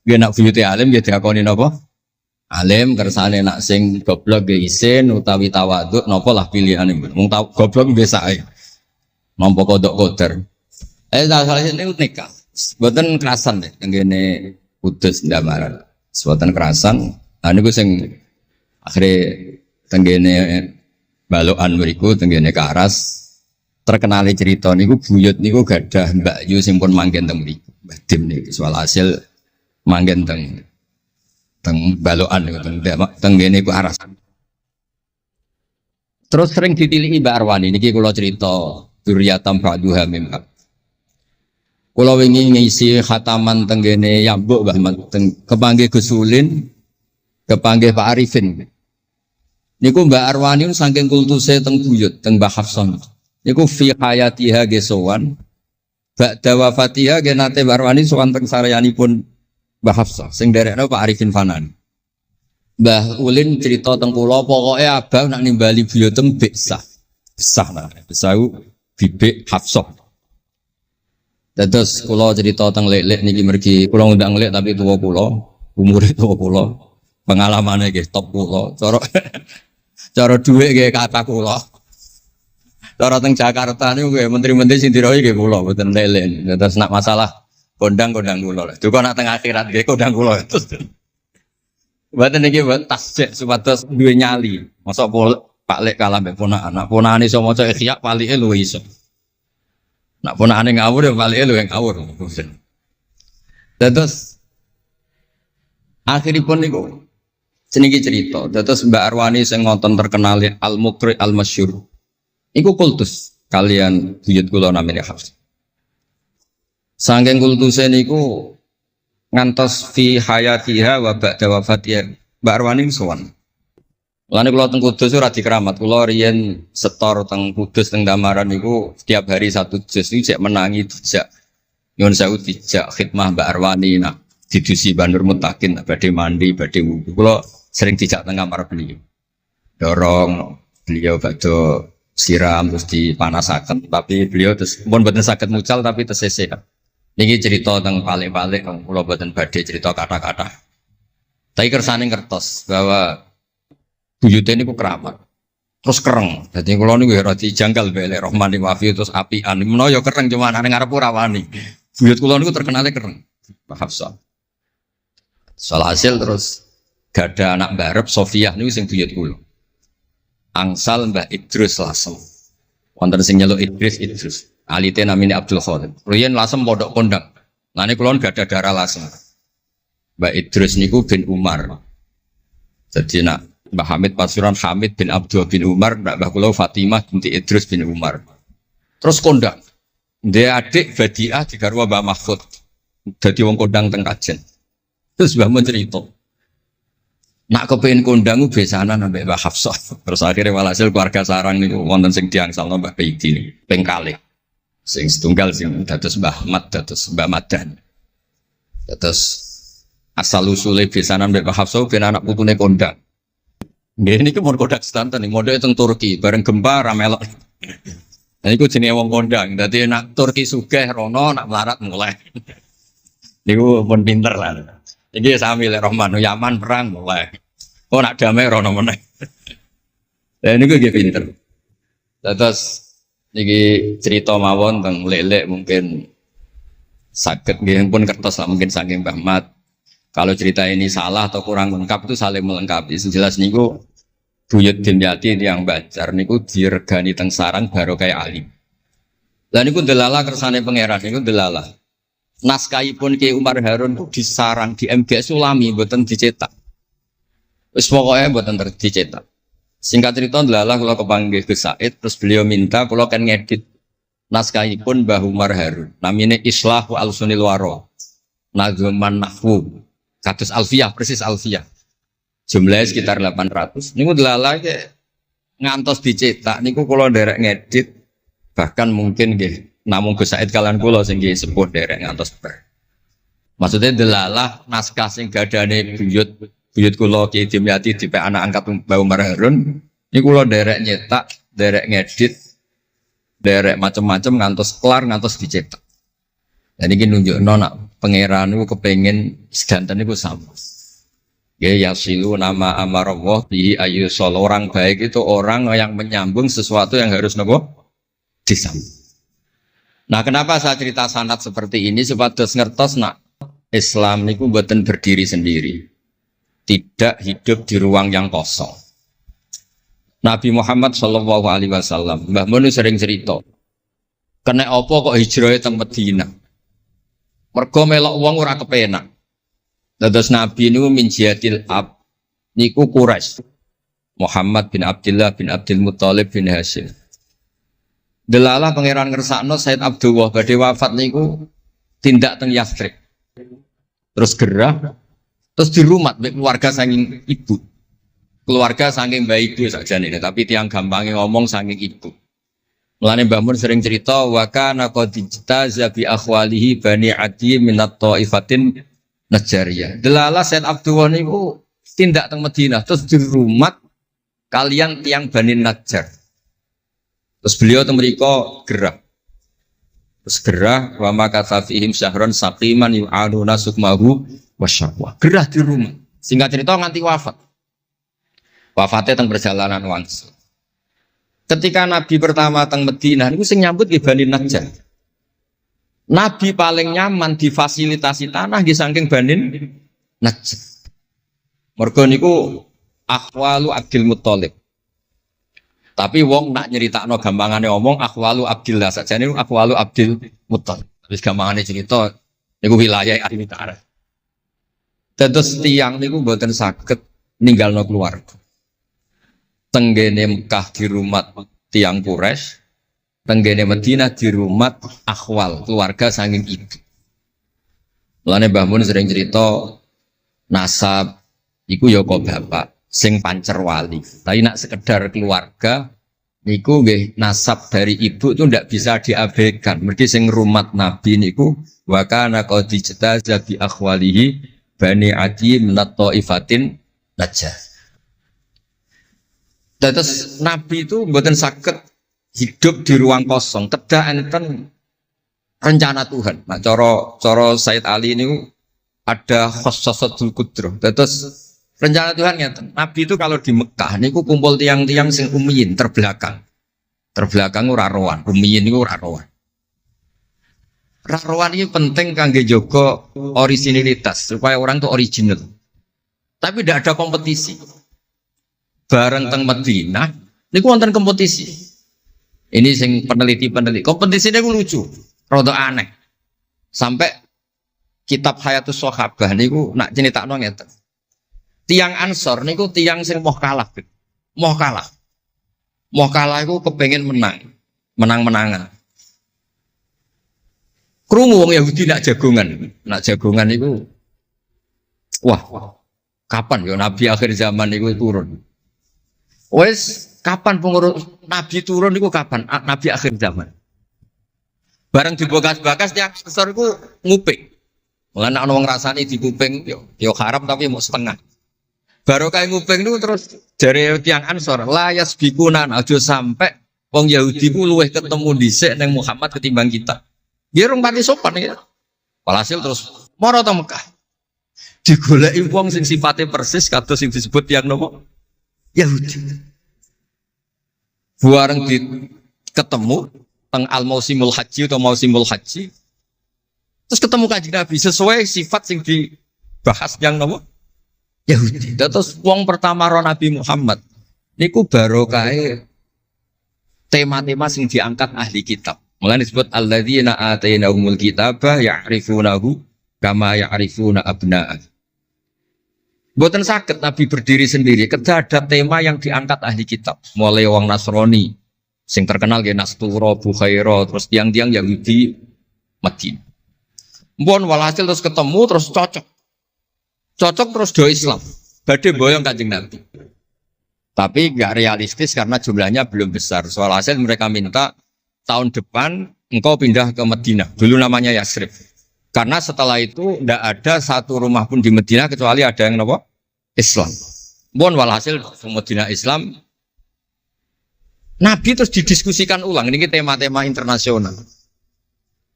Nggih nak buyute alim nggih diakoni napa? Alim kersane nak sing goblok nggih isin utawi tawadhu napa lah pilihane. Mung goblok biasa ae. Nampa kodok koder. Salah niku nikah. Mboten kerasan deh tenggene Kudus Damaran. Mboten kerasan. Nah niku sing akhire tenggene balokan mriku tenggene Karas terkenali cerita niku buyut niku gadah Mbak Yu sing pun manggen teng mriku. Mbah Dim niku soal hasil manggen teng balokan niku tenggene Karas. Terus sering ditilihi Mbak Arwani niki kula cerita Duriyatam Ba'duha Mimba. Kula wingi ngisi khataman tenggene Yambuk Mbah kepanggih Gus Ulin, kepanggih Pak Arifin. Niku Mbak Arwani saking kultuse teng buyut teng Mbah Hafsah. Niku fi hayatiha gesowan. Ba'da wafatiha ge nate Mbak Arwani sowan teng saryanipun Mbah Hafsah sing derekno Pak Arifin Fanan. Mbah Ulin cerita teng kula pokoke abang nak nimbali buyutem besah. Besah nah, besah bibik Hafsah. Terus kula cerita teng lek-lek niki mergi kula ngundang lek tapi tuwa kula, umure tuwa kula. Pengalamane nggih top kula. Cara dhuwit nggih kata kula. Cara teng Jakarta niku nggih menteri-menteri sing dirohi nggih kula mboten lek-lek. Terus nak masalah kondang-kondang kula. Duka nak teng akhirat nggih kondang kula. Mboten niki tasjek supados duwe nyali. Mosok Pak Lek kalah mbek ponakan. Nak ponakane iso maca Ihya palike luwih iso. Nak ponakane ngawur ya palike luwih ngawur. Terus akhiripun niku seniki cerita. Terus Mbak Arwani sing ngonten terkenal Al-Muqri Al-Masyhur. Iku kultus kalian buyut kula namine Hafs. Saking kultuse niku ngantos fi hayatiha wa ba'da wafatiha Mbak Arwani sowan. Lane kula teng Kudus ora dikeramat, kula riyen setor teng Kudus teng Damaran niku setiap hari satu juz iki cek menangi dijak. Nyuwun sewu dijak khidmah Mbak Arwani nak didusi Banur Mutakin badhe mandi, badhe wudu. Kula sering dijak teng kamar beliau. Dorong beliau badhe siram terus dipanasaken, tapi beliau terus pun boten saged mucal tapi tersese. Niki cerita teng palik-palik kula boten badhe cerita kata-kata. Tapi kersane ngertos bahwa buyute niku keramat. Terus kereng. Dadi kula niku ora dijanggal belek Rahmani Wafi terus apian. Menawa ya kereng cuma nang ngarep ora wani. Buyut kula niku terkenale kereng. Pak Hafsah. Soal hasil terus gada anak barep Sofiah niku sing buyut kula. Angsal Mbah Idrus Lasem. Wonten sing nyeluk Idrus. Alite namine Abdul Khalid. Riyen Lasem pondok kondang. Lane kula gada darah Lasem. Mbah Idrus niku bin Umar. Jadi nak Mbah Hamid Pasuruan Hamid bin Abdul bin Umar, Mbah kula Fatimah binti Idrus bin Umar. Terus kondang. Dia adik Badiah digarwa Mbah Mahfud. Dadi wong kondang teng Kajen. Terus Mbah mun cerita. Nak kepengin kondang ku besanan ambek Mbah Hafsah. Terus akhirnya walhasil keluarga sarang niku wonten sing diangsalno Mbah Baidi niku ping kalih. Sing setunggal sing dados Mbah Ahmad dados Mbah Madan. Dados asal usule besanan mbek Mbah Hafsah ben anak putune kondang. Nggih niki mun kodak sedanten ning mondhoke teng Turki bareng gempa ra melok. Nah iku jenenge wong kondang. Dadi nak Turki sugih rono nak melarat mulai. Niku pun pinter lah. Iki sami lek Rahman Yaman perang mulai. Oh nak damai rono meneh. Lah niku nggih pinter. Terus niki cerita mawon tentang lelek mungkin sakit nggih pun kertas lah mungkin saking Mbah Mat. Kalau cerita ini salah atau kurang lengkap itu saling melengkapi. Sejelas niku Buyut Dimyati yang Banjar niku diregani teng sarang baru kayak alim. Lah niku delala kersane pangeran niku delala. Naskahipun Ki Umar Harun itu disarang di MGS Sulami mboten dicetak. Wis pokoke mboten dicetak. Singkat cerita delala kula kepanggih Gus Said terus beliau minta kula kan ngedit naskahipun Mbah Umar Harun. Namine Islahu Al-Sunil Waro. Nazman Nahwu. Kados Alfiyah persis Alfiyah. Jumlahnya sekitar 800. Niku delala ngantos dicetak niku kula nderek ngedit bahkan mungkin nggih namung Gus Said kalian kula sing nggih sepuh nderek ngantos ber. Maksudnya delala naskah sing gadane buyut kula Ki Dimyati dipek anak angkat Mbah Umar Harun niku kula nderek nyetak, nderek ngedit, nderek macam-macam ngantos kelar ngantos dicetak. Dan ini nunjukno nak pangeran niku kepengin sedanten niku sama. Ya yasilu nama amarallah bihi ayyusol. Orang baik itu orang yang menyambung sesuatu yang harus nopo disambung. Nah, kenapa saya cerita sanad seperti ini supados ngertos nak Islam niku mboten berdiri sendiri. Tidak hidup di ruang yang kosong. Nabi Muhammad sallallahu alaihi wasallam, Mbah Mun sering cerita. Kena apa kok hijrah teng Madinah? Mergo melok wong ora kepenak. Dados Nabi niku min jihatil ab niku Quraisy. Muhammad bin Abdullah bin Abdul Muthalib bin Hashim. Delalah pangeran ngersakno Said Abdullah badhe wafat niku tindak teng Yathrib. Terus gerah terus dirumat mek keluarga saking ibu. Keluarga saking bayi ibu sakjane tapi tiang gampangnya ngomong saking ibu. Mulane Mbah Mun sering cerita wa kana qad ijtaza bi akhwalihi bani Adi minat taifatin Najariyah. Delala Said Abdullah niku tindak teng Madinah terus dirumat kalian tiang Bani Najjar. Terus beliau teng mriko gerah. Terus gerah wa makatha fihim syahron saqiman yu'aduna sukmahu wasyaqwa. Gerah di rumah. Singkat cerita nganti wafat. Wafatnya teng perjalanan wangsul. Ketika Nabi pertama teng Madinah niku sing nyambut nggih Bani Najjar. Nabi paling nyaman difasilitasi tanah di saking Bani Najjar. Mergo niku akhwalu Abdul Muthalib. Tapi wong nak nyeritakno gampangane omong akhwalu Abdillah sakjane niku akhwalu Abdul Muthalib. Wis gampangane cerita niku wilayah ahli utara. Dados tiyang niku mboten saged ninggalno keluarga. Tenggene Mekah dirumat tiang Quraisy, tenggene Madinah dirumat akhwal keluarga saking ibu. Mulane Mbah Mun sering cerita nasab iku ya kok bapak sing pancer wali. Tapi nak sekedar keluarga niku nggih nasab dari ibu itu ndak bisa diabaikan. Mergi sing rumat Nabi niku wa kana qad ijtaza bi akhwalihi bani Adi minat taifatin najah. Terus Nabi itu mboten saged hidup di ruang kosong, kedah enten rencana Tuhan. Nah, cara Said Ali ini ada khossasatul qudrah. Terus rencana Tuhan ngeten. Nabi itu kalau di Mekah niku kumpul tiang-tiang sing ummiyin terbelakang. Terbelakang ora rowan, ummiyin niku ora rowan. Rowan ini penting kangge jaga originalitas supaya orang itu original. Tapi tidak ada kompetisi. Bareng teng Madinah niku wonten kompetisi. Ini sing peneliti kompetisinya lucu, rada aneh. Sampai kitab Hayatus Sahabah niku nak ceritakno ngeten. Tiang Ansor niku tiang sing moh kalah. Moh kalah iku kepengin menang-menangan. Krungu wong Yahudi nak jagongan niku wah, kapan ya Nabi akhir zaman niku turun? Wes kapan pengurus Nabi turun niku kapan? Nabi akhir zaman. Bareng dibakas-bakas tiang besar iku nguping. Mulane ana wong rasani dikuping yo haram tapi mau setengah. Baru kayak nguping niku terus jare tiang Ansor, la yasbikuna aja sampai wong Yahudi ku luweh ketemu dhisik ning Muhammad ketimbang kita. Nggih rong pati sopan ya. Walhasil terus Mara ta Mekah. Digoleki wong sing sifate persis kados sing disebut yang nopo? Yahudi. Bareng ketemu teng al-mausimul haji atau mausimul haji. Terus ketemu Kanjeng Nabi sesuai sifat sing dibahas yang nopo? Yahudi. Terus wong pertama ro Nabi Muhammad niku barokahe tema-tema sing diangkat ahli kitab. Mulane disebut alladzina atainahumul kitaba ya'rifunahu kama ya'rifuna abna'ah. Mboten saged Nabi berdiri sendiri, kedah ada tema yang diangkat ahli kitab. Mulai wong Nasrani sing terkenal nggih Nastura, Bukhaira, terus tiang-tiang Yahudi Madinah. Mbon walhasil terus ketemu terus cocok. Cocok terus do Islam. Badhe boyong Kanjeng Nabi. Tapi enggak realistis karena jumlahnya belum besar. Soal hasil mereka minta tahun depan engkau pindah ke Madinah. Dulu namanya Yasrib. Karena setelah itu tidak ada satu rumah pun di Madinah kecuali ada yang apa? Islam. Bon walhasil Madinah Islam. Nabi terus didiskusikan ulang. Ini tema-tema internasional.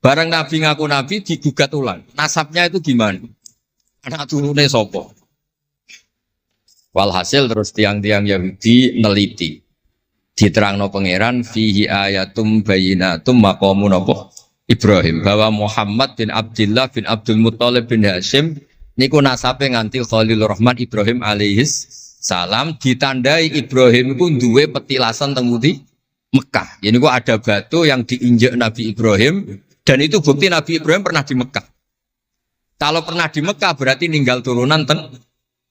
Barang Nabi ngaku Nabi digugat ulang. Nasabnya itu gimana? Anak turunnya sopo. Walhasil terus tiang-tiang Yahudi neliti. Diterangno pangeran fihi ayatum bayinatum maqamun apa? Ibrahim, bahwa Muhammad bin Abdullah bin Abdul Muttalib bin Hashim niku nasabe nganti Khalilur Rahman Ibrahim alaihis salam, ditandai Ibrahim iku duwe petilasan teng pundi Mekah. Ya niku ada batu yang diinjek Nabi Ibrahim dan itu bukti Nabi Ibrahim pernah di Mekah. Kalau pernah di Mekah berarti ninggal turunan teng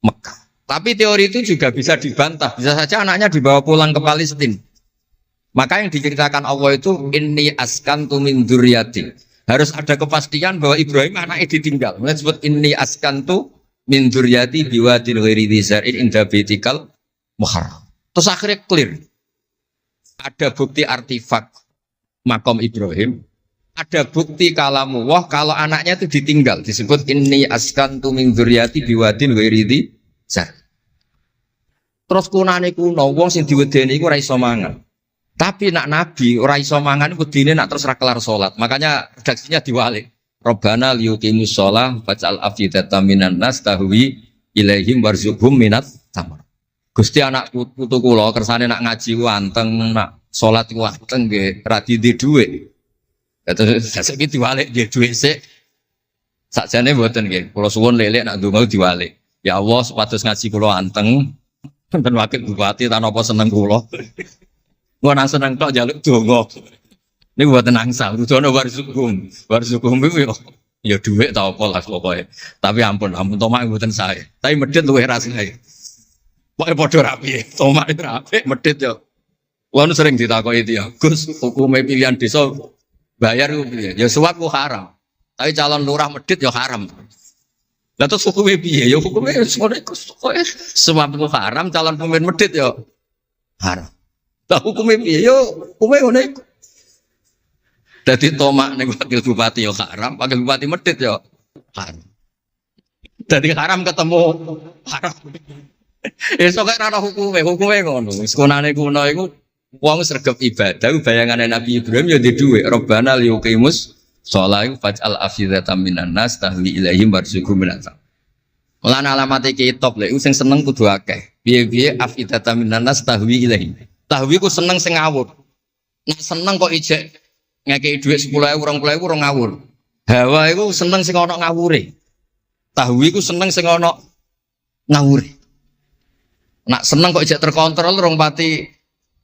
Mekah. Tapi teori itu juga bisa dibantah. Bisa saja anaknya dibawa pulang ke Palestina. Maka yang diceritakan Allah itu inni askantu min dzurriyyati. Harus ada kepastian bahwa Ibrahim anaknya ditinggal. Mulai disebut inni askantu min dzurriyyati biwadin ghairi dzar'in inda baitikal muharram. Terus akhirnya clear. Ada bukti artifak makom Ibrahim, ada bukti kalamullah kalau anaknya itu ditinggal. Disebut inni askantu min dzurriyyati biwadin ghairi dzar'in. Terus kunane kuno wong sing diwedeni iku ora iso mangan. Tapi nak Nabi ora iso mangan wedine nak terus ra kelar salat. Makanya redaksinya diwalik. Rabbana liyuqimus shalah faj'al afidatan minan nas tahwi ilaihim warzuqhum minat tamar. Gusti anak putu kula kersane nak ngaji ku anteng, nak salat ku anteng nggih ra di dhuwit. Terus saiki diwalik nggih dhuwit sik. Sakjane mboten nggih. Kula suwun lelek nak ndonga diwalik. Ya Allah supados ngaji kula anteng dan wakil bupati tanpa apa seneng kula. Gua nang seneng tok njaluk donga. Niku mboten angsal, kudono warzuqhum. Warzuqhum iku ya dhuwit ta apa lah pokoke. Tapi ampun tomak mboten sae. Tapi medhit luwih rasane. Pokoke padha rapi. Tomak itu rapi, medhit yo. Wong sering ditakoki dia, Gus, hukume pilihan desa bayar ku piye? Ya suap ku haram. Tapi calon lurah medhit yo haram. Lah terus hukume piye? Ya hukume ngono iku kowe suap ku haram, calon pemimpin medhit yo haram. Lah hukume piye? Yo hukume ngono iku. Dadi tomak ning wakil bupati yo haram, wakil bupati medhit yo haram. Dadi haram ketemu haram. Esuk kok ora hukume ngono. Wis konane kuno iku wong sregep ibadah bayangane Nabi Ibrahim yo ndek dhuwit. Rabbana liyuqimus shalah faj'al afidatan minan nas tahwi ilaihim warzuqhum minat. Lan alamate kitab lek sing seneng kudu akeh. Piye-piye afidatan minan nas tahwi ilaihim. Tahwi ku seneng sing ngawur. Nek seneng kok ijek ngekeki dhuwit 10.000 20.000 ora ngawur. Hawa iku seneng sing ana ngawure. Tahwi ku seneng sing ana ngawure. Nak seneng kok ijek terkontrol rong pati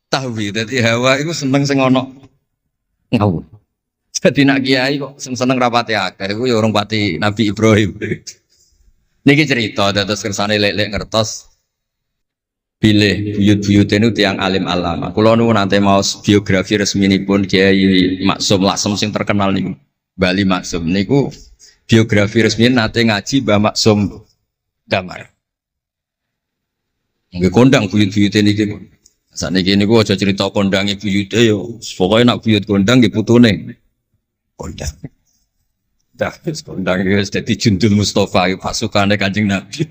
tahwi. Dadi hawa iku seneng sing ana ngawur. Jadi nak kiai kok seneng rapati akeh iku ya rong pati Nabi Ibrahim. Niki cerita dados kersane lek-lek ngertos pilih buyut-buyut itu tiang alim alama. Kulo nu nanti mau biografi resmi pun Kiai Maksum Lasem sing terkenal nih Bali Maksum. Niku biografi resmi nanti ngaji Mbah Maksum Damar. Nggih kondang buyut-buyut niki. Sakniki niku aja cerita kondange buyute yo. Pokoke nak buyut kondang nggih putune. Kondang. Dah kondang wis dadi Jundul Mustofa pasukane Kanjeng Nabi.